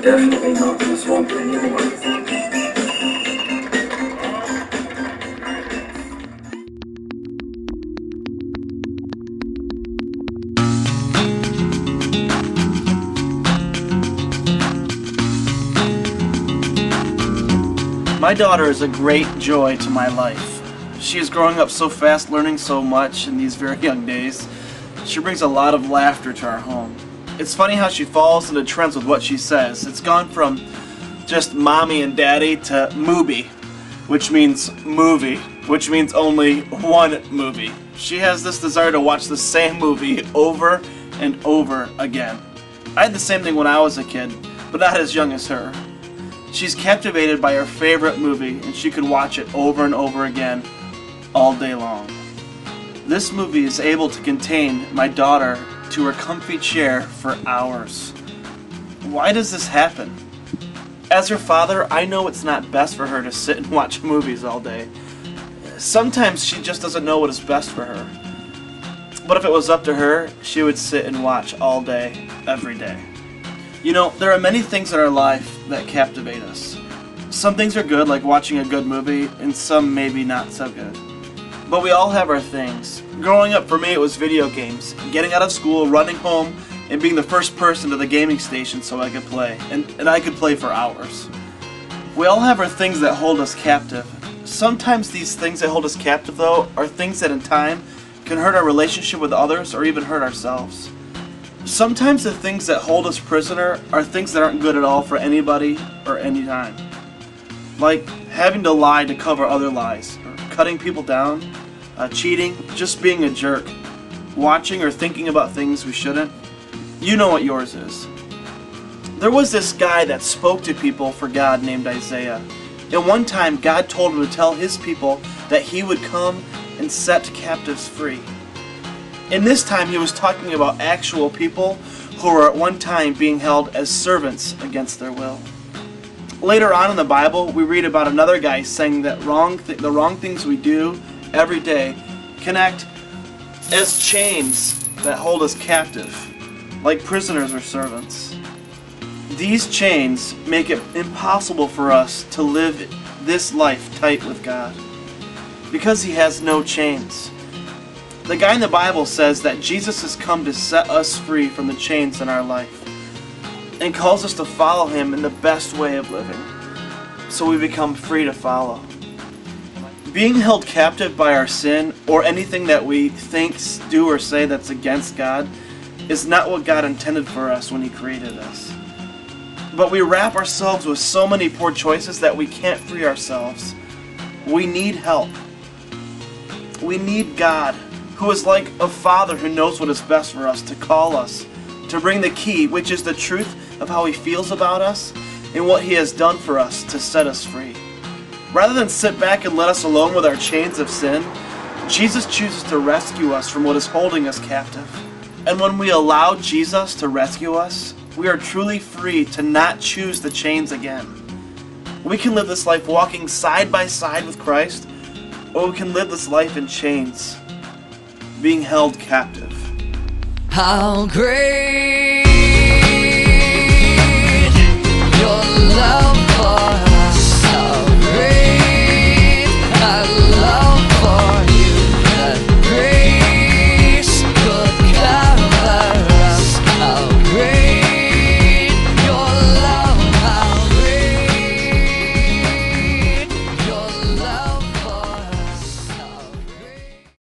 definitely not in the swamp anymore. My daughter is a great joy to my life. She is growing up so fast, learning so much in these very young days. She brings a lot of laughter to our home. It's funny how she falls into trends with what she says. It's gone from just mommy and daddy to movie, which means movie, which means only one movie. She has this desire to watch the same movie over and over again. I had the same thing when I was a kid, but not as young as her. She's captivated by her favorite movie, and she could watch it over and over again all day long. This movie is able to contain my daughter to her comfy chair for hours. Why does this happen? As her father, I know it's not best for her to sit and watch movies all day. Sometimes she just doesn't know what is best for her. But if it was up to her, she would sit and watch all day, every day. You know, there are many things in our life that captivate us. Some things are good, like watching a good movie, and some maybe not so good. But we all have our things. Growing up, for me, it was video games. Getting out of school, running home, and being the first person to the gaming station so I could play. And I could play for hours. We all have our things that hold us captive. Sometimes these things that hold us captive, though, are things that in time can hurt our relationship with others or even hurt ourselves. Sometimes the things that hold us prisoner are things that aren't good at all for anybody or any time. Like having to lie to cover other lies, or cutting people down, cheating, just being a jerk, watching or thinking about things we shouldn't. You know what yours is. There was this guy that spoke to people for God named Isaiah. And one time God told him to tell his people that he would come and set captives free. In this time he was talking about actual people who were at one time being held as servants against their will. Later on in the Bible, we read about another guy saying that the wrong things we do every day can act as chains that hold us captive, like prisoners or servants. These chains make it impossible for us to live this life tight with God, because He has no chains. The guy in the Bible says that Jesus has come to set us free from the chains in our life, and calls us to follow Him in the best way of living, so we become free to follow. Being held captive by our sin, or anything that we think, do, or say that's against God, is not what God intended for us when He created us. But we wrap ourselves with so many poor choices that we can't free ourselves. We need help. We need God, who is like a father who knows what is best for us, to call us, to bring the key, which is the truth of how He feels about us and what He has done for us to set us free. Rather than sit back and let us alone with our chains of sin, Jesus chooses to rescue us from what is holding us captive. And when we allow Jesus to rescue us, we are truly free to not choose the chains again. We can live this life walking side by side with Christ, or we can live this life in chains, being held captive. How great